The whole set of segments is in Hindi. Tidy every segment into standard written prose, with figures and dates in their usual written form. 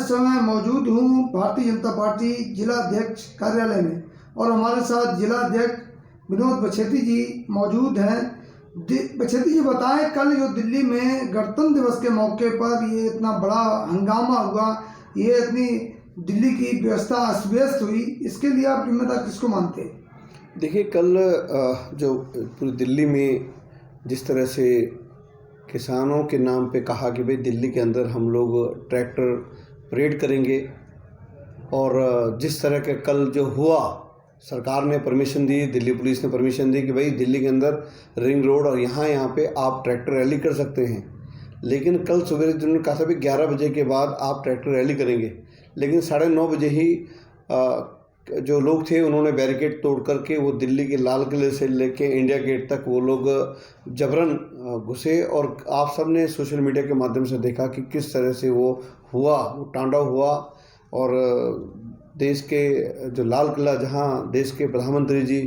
इस समय मौजूद हूँ भारतीय जनता पार्टी जिला अध्यक्ष कार्यालय में और हमारे साथ जिला अध्यक्ष विनोद बछेती जी मौजूद हैं। बछेती जी बताएं, कल जो दिल्ली में गणतंत्र दिवस के मौके पर ये इतना बड़ा हंगामा हुआ, ये इतनी दिल्ली की व्यवस्था अस्त व्यस्त हुई, इसके लिए आप जिम्मेदार किसको मानते हैं? देखिए, कल जो पूरी दिल्ली में जिस तरह से किसानों के नाम पे कहा कि भाई दिल्ली के अंदर हम लोग ट्रैक्टर परेड करेंगे, और जिस तरह के कल जो हुआ, सरकार ने परमिशन दी, दिल्ली पुलिस ने परमिशन दी कि भाई दिल्ली के अंदर रिंग रोड और यहाँ पे आप ट्रैक्टर रैली कर सकते हैं। लेकिन कल सुबह जिन्होंने कहा था भी 11 बजे के बाद आप ट्रैक्टर रैली करेंगे, लेकिन 9:30 बजे ही जो लोग थे उन्होंने बैरिकेड तोड़ करके वो दिल्ली के लाल किले से लेके इंडिया गेट तक वो लोग जबरन घुसे। और आप सब ने सोशल मीडिया के माध्यम से देखा कि किस तरह से वो हुआ, वो तांडव हुआ। और देश के जो लाल किला, जहां देश के प्रधानमंत्री जी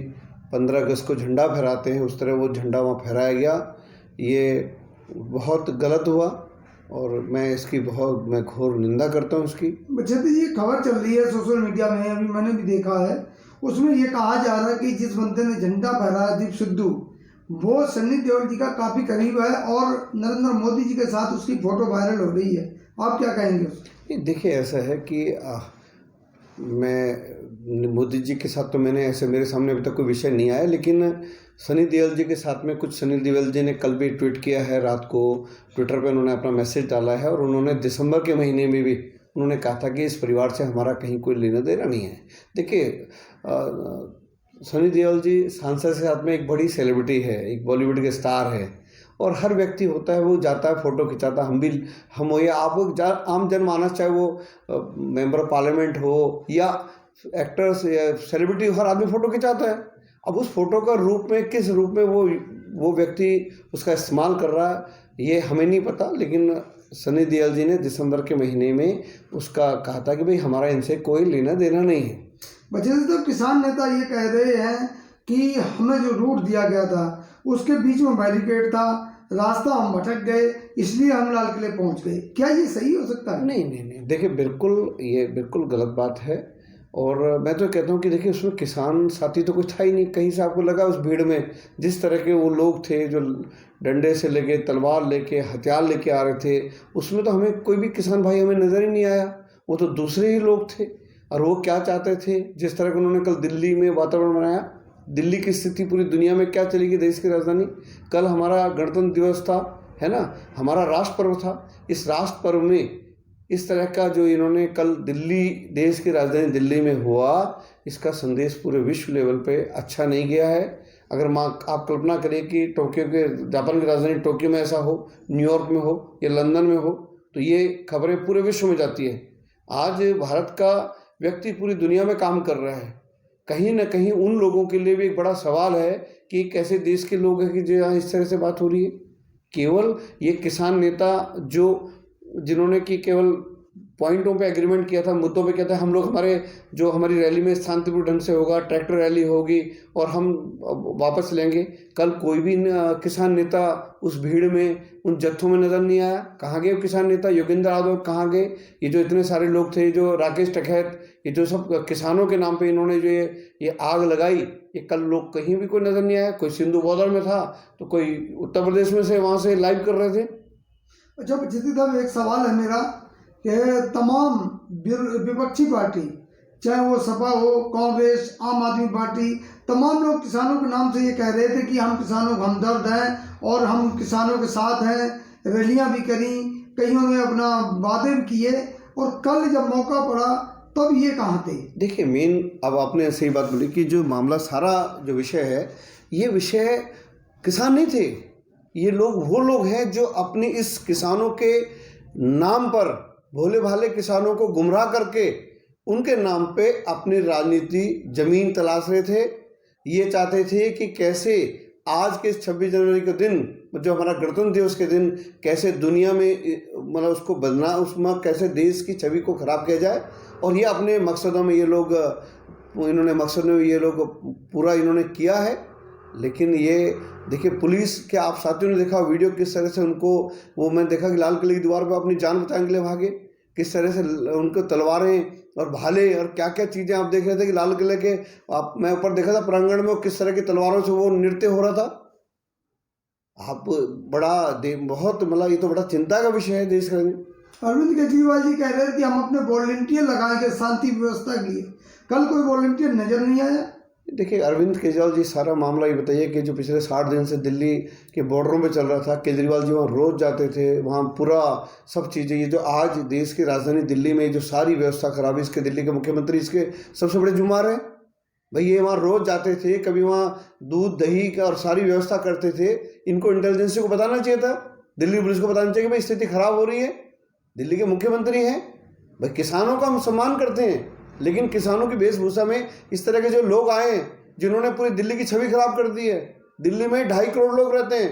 15 अगस्त को झंडा फहराते हैं, उस तरह वो झंडा वहाँ फहराया गया। ये बहुत गलत हुआ और मैं इसकी मैं घोर निंदा करता हूँ इसकी। बछेती जी, खबर चल रही है सोशल मीडिया में, अभी मैंने भी देखा है, उसमें ये कहा जा रहा है कि जिस बंदे ने झंडा फहराया, दीप सिद्धू, वो सन्नी देओल जी का काफ़ी करीब है और नरेंद्र मोदी जी के साथ उसकी फ़ोटो वायरल हो रही है। आप क्या कहेंगे? देखिए, ऐसा है कि मैं मोदी जी के साथ तो मैंने ऐसे मेरे सामने अभी तक कोई विषय नहीं आया, लेकिन सनी देओल जी के साथ में कुछ सनी देओल जी ने कल भी ट्वीट किया है, रात को ट्विटर पे उन्होंने अपना मैसेज डाला है। और उन्होंने दिसंबर के महीने में भी उन्होंने कहा था कि इस परिवार से हमारा कहीं कोई लेना देना नहीं है। देखिए, सनी देओल जी सांसद के साथ में एक बड़ी सेलिब्रिटी है, एक बॉलीवुड के स्टार है, और हर व्यक्ति होता है वो जाता है फ़ोटो खिंचाता। हम हो या आप आम जनमानस, चाहे वो मेंबर ऑफ पार्लियामेंट हो या एक्टर्स या सेलिब्रिटी, हर आदमी फ़ोटो खिंचाता है। अब उस फोटो का रूप में, किस रूप में वो व्यक्ति उसका इस्तेमाल कर रहा है, ये हमें नहीं पता। लेकिन सनी देओल जी ने दिसंबर के महीने में उसका कहा था कि भाई हमारा इनसे कोई लेना देना नहीं है। बच्चे तो किसान नेता ये कह रहे हैं कि हमें जो रूट दिया गया था उसके बीच में बैरिकेड था, रास्ता हम भटक गए, इसलिए हम लाल किले पहुंच गए। क्या ये सही हो सकता है? नहीं, देखिए, ये बिल्कुल गलत बात है। और मैं तो कहता हूँ कि देखिए, उसमें किसान साथी तो कुछ था ही नहीं। कहीं से आपको लगा उस भीड़ में जिस तरह के वो लोग थे जो डंडे से लेके, तलवार लेके, हथियार लेके आ रहे थे, उसमें तो हमें कोई भी किसान भाई हमें नज़र ही नहीं आया। वो तो दूसरे ही लोग थे। और वो क्या चाहते थे, जिस तरह का उन्होंने कल दिल्ली में वातावरण बनाया, दिल्ली की स्थिति पूरी दुनिया में क्या चलेगी, देश की राजधानी। कल हमारा गणतंत्र दिवस था, है ना, हमारा राष्ट्र पर्व था। इस राष्ट्र पर्व में इस तरह का जो इन्होंने कल दिल्ली, देश की राजधानी दिल्ली में हुआ, इसका संदेश पूरे विश्व लेवल पे अच्छा नहीं गया है। अगर आप कल्पना करें कि जापान की राजधानी टोक्यो में ऐसा हो, न्यूयॉर्क में हो या लंदन में हो, तो ये खबरें पूरे विश्व में जाती है। आज भारत का व्यक्ति पूरी दुनिया में काम कर रहा है। कहीं ना कहीं उन लोगों के लिए भी एक बड़ा सवाल है कि कैसे देश के लोग हैं कि जो यहाँ इस तरह से बात हो रही है। केवल ये किसान नेता जिन्होंने कि केवल पॉइंटों पे एग्रीमेंट किया था, मुद्दों पे किया था, हम लोग हमारी रैली में शांतिपूर्ण ढंग से होगा, ट्रैक्टर रैली होगी और हम वापस लेंगे। कल कोई भी किसान नेता उस भीड़ में, उन जत्थों में नज़र नहीं आया। कहाँ गए किसान नेता? योगेंद्र यादव कहाँ गए? ये जो इतने सारे लोग थे, जो राकेश टिकैत, ये जो सब किसानों के नाम पे इन्होंने जो ये आग लगाई, ये कल लोग कहीं भी कोई नज़र नहीं आया। कोई सिंधु बॉर्डर में था तो कोई उत्तर प्रदेश में से वहाँ से लाइव कर रहे थे। अच्छा बछेती साहब, एक सवाल है मेरा कि तमाम विपक्षी पार्टी, चाहे वो सपा हो, कांग्रेस, आम आदमी पार्टी, तमाम लोग किसानों के नाम से ये कह रहे थे कि हम किसानों का हमदर्द हैं और हम किसानों के साथ हैं। रैलियां भी करी, कईयों ने अपना वादे भी किए, और कल जब मौका पड़ा तब ये कहाँ थे? देखिए, अब आपने सही बात बोली कि जो मामला, सारा जो विषय है, ये विषय किसान नहीं थे। ये वो लोग हैं जो अपने इस किसानों के नाम पर, भोले भाले किसानों को गुमराह करके उनके नाम पे अपनी राजनीति जमीन तलाश रहे थे। ये चाहते थे कि कैसे आज के 26 जनवरी के दिन, जो हमारा गणतंत्र दिवस के दिन, कैसे दुनिया में मतलब उसको बदलना, उसमें कैसे देश की छवि को खराब किया जाए। और ये अपने मकसदों में ये लोग पूरा इन्होंने किया है। लेकिन ये देखिए, पुलिस के आप साथियों ने देखा वीडियो, किस तरह से उनको, वो मैं देखा कि लाल किले की दीवार पर अपनी जान बचाने के लिए भागे, किस तरह से उनको तलवारें और भाले और क्या क्या चीज़ें आप देख रहे थे कि लाल किले के मैं ऊपर देखा था प्रांगण में, वो किस तरह की तलवारों से वो नृत्य हो रहा था। आप बहुत मतलब ये तो बड़ा चिंता का विषय है देश का। अरविंद केजरीवाल जी कह रहे हैं कि हम अपने वॉलंटियर लगाएंगे शांति व्यवस्था के लिए, कल कोई वॉलंटियर नजर नहीं आया। देखिए अरविंद केजरीवाल जी, सारा मामला ये बताइए कि जो पिछले 60 दिन से दिल्ली के बॉर्डरों पे चल रहा था, केजरीवाल जी वहाँ रोज़ जाते थे, वहाँ पूरा सब चीज़ें, ये जो आज देश की राजधानी दिल्ली में जो सारी व्यवस्था खराब है, इसके दिल्ली के मुख्यमंत्री इसके सबसे बड़े जुम्मेदार हैं। भाई ये वहाँ रोज़ जाते थे, कभी वहाँ दूध दही का और सारी व्यवस्था करते थे। इनको इंटेलिजेंसी को बताना चाहिए था, दिल्ली पुलिस को बताना चाहिए कि भाई स्थिति खराब हो रही है। दिल्ली के मुख्यमंत्री हैं भाई, किसानों का हम सम्मान करते हैं, लेकिन किसानों की वेशभूषा में इस तरह के जो लोग आए हैं जिन्होंने पूरी दिल्ली की छवि खराब कर दी है। दिल्ली में 2.5 करोड़ लोग रहते हैं।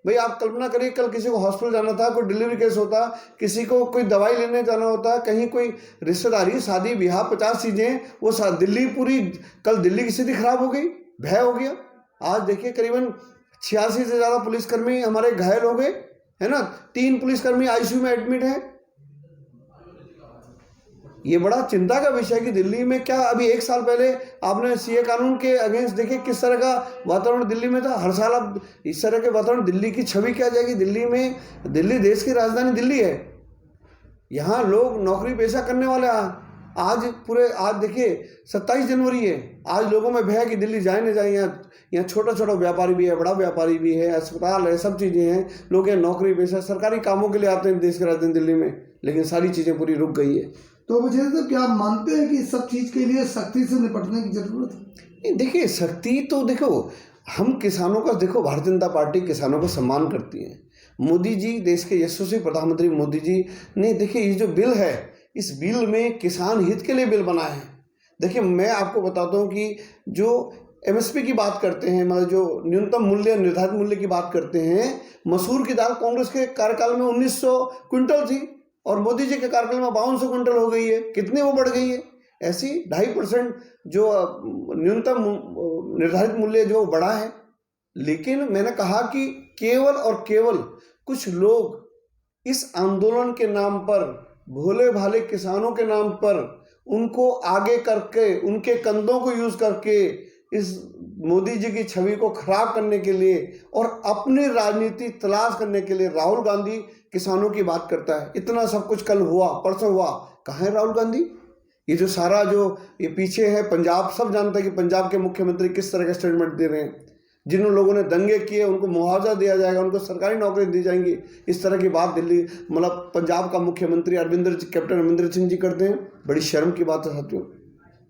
भाई आप कल्पना करिए, कल किसी को हॉस्पिटल जाना था, कोई डिलीवरी केस होता, किसी को कोई दवाई लेने जाना होता, कहीं कोई रिश्तेदारी, शादी ब्याह, 50 चीज़ें, वो दिल्ली पूरी, कल दिल्ली की स्थिति खराब हो गई, भय हो गया। आज देखिए करीबन 86 से ज़्यादा पुलिसकर्मी हमारे घायल हो गए, है ना। 3 पुलिसकर्मी आईसीयू में एडमिट हैं। ये बड़ा चिंता का विषय है कि दिल्ली में क्या, अभी 1 साल पहले आपने सीए कानून के अगेंस्ट देखे किस तरह का वातावरण दिल्ली में था। हर साल अब इस तरह के वातावरण, दिल्ली की छवि क्या जाएगी दिल्ली में। दिल्ली देश की राजधानी दिल्ली है, यहाँ लोग नौकरी पेशा करने वाले आज देखिए 27 जनवरी है, आज लोगों में भय है कि दिल्ली जाए न जाए। यहाँ छोटा छोटा व्यापारी भी है, बड़ा व्यापारी भी है, अस्पताल है, सब चीज़ें हैं, लोग यहाँ नौकरी पेशा सरकारी कामों के लिए आते हैं देश की राजधानी दिल्ली में, लेकिन सारी चीज़ें पूरी रुक गई है। तो वजह से क्या आप मानते हैं कि इस सब चीज़ के लिए सख्ती से निपटने की जरूरत है? देखिए सख्ती तो देखो, हम किसानों का, देखो भारतीय जनता पार्टी किसानों का सम्मान करती है। मोदी जी, देश के यशस्वी प्रधानमंत्री मोदी जी ने, देखिए ये जो बिल है, इस बिल में किसान हित के लिए बिल बना है। देखिए मैं आपको बताता हूँ कि जो एमएसपी की बात करते हैं, मतलब जो न्यूनतम मूल्य, निर्धारित मूल्य की बात करते हैं, मसूर की दाल कांग्रेस के कार्यकाल में 1900 क्विंटल थी और मोदी जी के कार्यकाल में 5200 क्विंटल हो गई है। कितने वो बढ़ गई है। ऐसी 2.5% जो न्यूनतम निर्धारित मूल्य जो बढ़ा है। लेकिन मैंने कहा कि केवल और केवल कुछ लोग इस आंदोलन के नाम पर, भोले भाले किसानों के नाम पर, उनको आगे करके, उनके कंधों को यूज करके इस मोदी जी की छवि को खराब करने के लिए और अपनी राजनीति तलाश करने के लिए राहुल गांधी किसानों की बात करता है। इतना सब कुछ कल हुआ, परसों हुआ, कहाँ है राहुल गांधी। ये जो सारा जो ये पीछे है, पंजाब, सब जानते हैं कि पंजाब के मुख्यमंत्री किस तरह का स्टेटमेंट दे रहे हैं। जिन लोगों ने दंगे किए उनको मुआवजा दिया जाएगा, उनको सरकारी नौकरी दी जाएंगी, इस तरह की बात दिल्ली, मतलब पंजाब का मुख्यमंत्री कैप्टन अमरिंदर सिंह जी करते हैं। बड़ी शर्म की बात है साथियों।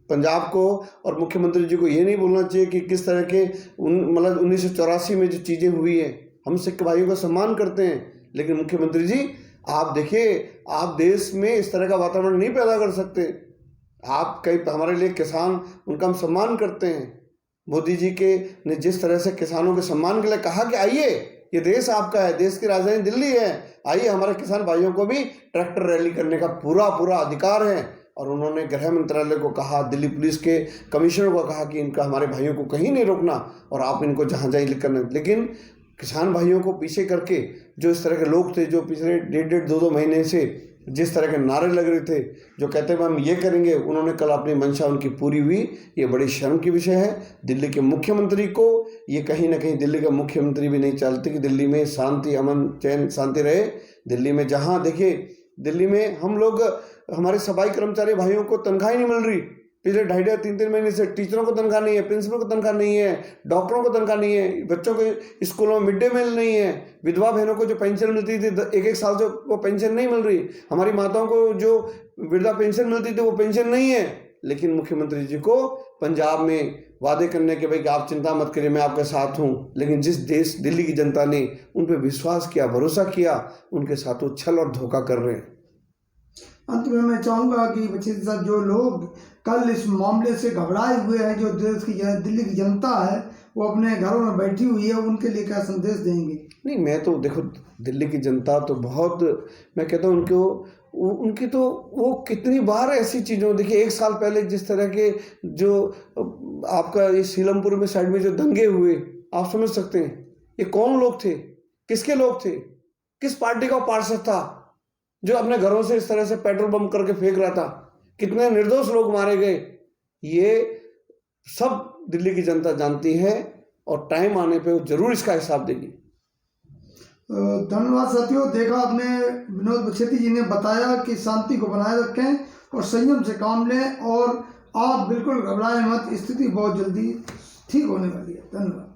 पंजाब को और मुख्यमंत्री जी को ये नहीं बोलना चाहिए कि किस तरह के मतलब 1984 में जो चीज़ें हुई है, हम सिख भाइयों का सम्मान करते हैं, लेकिन मुख्यमंत्री जी आप देखिए, आप देश में इस तरह का वातावरण नहीं पैदा कर सकते। आप कई, हमारे लिए किसान, उनका हम सम्मान करते हैं। मोदी जी के ने जिस तरह से किसानों के सम्मान के लिए कहा कि आइए, ये देश आपका है, देश की राजधानी दिल्ली है, आइए, हमारे किसान भाइयों को भी ट्रैक्टर रैली करने का पूरा अधिकार है। और उन्होंने गृह मंत्रालय को कहा, दिल्ली पुलिस के कमिश्नर को कहा कि इनका, हमारे भाइयों को कहीं नहीं रोकना और आप इनको जहाँ जाए लिखना। लेकिन किसान भाइयों को पीछे करके जो इस तरह के लोग थे, जो पिछले 1.5-2 महीने से जिस तरह के नारे लग रहे थे, जो कहते हैं हम ये करेंगे, उन्होंने कल अपनी मंशा उनकी पूरी हुई। ये बड़ी शर्म की विषय है। दिल्ली के मुख्यमंत्री को ये कहीं ना कहीं, दिल्ली का मुख्यमंत्री भी नहीं चाहते कि दिल्ली में शांति, अमन, चैन, शांति रहे। दिल्ली में जहाँ देखिए, दिल्ली में हम लोग, हमारे सफाई कर्मचारी भाइयों को तनख्वाह ही नहीं मिल रही पिछले 2.5-3 महीने से। टीचरों को तनख्वाह नहीं है, प्रिंसिपल को तनख्वाह नहीं है, डॉक्टरों को तनख्वाह नहीं है, बच्चों को स्कूलों में मिड डे मील नहीं है, विधवा बहनों को जो पेंशन मिलती थी 1-1 साल से, वो पेंशन नहीं मिल रही, हमारी माताओं को जो वृद्धा पेंशन मिलती थी वो पेंशन नहीं है। लेकिन मुख्यमंत्री जी को पंजाब में वादे करने के, भाई कि आप चिंता मत करिए, मैं आपके साथ हूँ, लेकिन जिस देश, दिल्ली की जनता ने उन पर विश्वास किया, भरोसा किया, उनके साथ वो छल और धोखा कर रहे हैं। अंत में मैं चाहूँगा कि बच्चे साहब, जो लोग कल इस मामले से घबराए हुए हैं, जो देश की दिल्ली की जनता है वो अपने घरों में बैठी हुई है, उनके लिए क्या संदेश देंगे? नहीं, मैं तो देखो, दिल्ली की जनता तो बहुत, मैं कहता हूँ उनकी तो वो कितनी बार ऐसी चीज़ों, देखिए 1 साल पहले जिस तरह के जो आपका इस सीलमपुर में साइड में जो दंगे हुए, आप समझ सकते हैं ये कौन लोग थे, किसके लोग थे, किस पार्टी का पार्षद था। जो अपने घरों से इस तरह से पेट्रोल बम करके फेंक रहा था, कितने निर्दोष लोग मारे गए, ये सब दिल्ली की जनता जानती है और टाइम आने पे वो जरूर इसका हिसाब देगी। धन्यवाद साथियों। देखा आपने, विनोद बख्शेती जी ने बताया कि शांति को बनाए रखें और संयम से काम लें और आप बिल्कुल घबराएं मत, स्थिति बहुत जल्दी ठीक होने वाली है। धन्यवाद।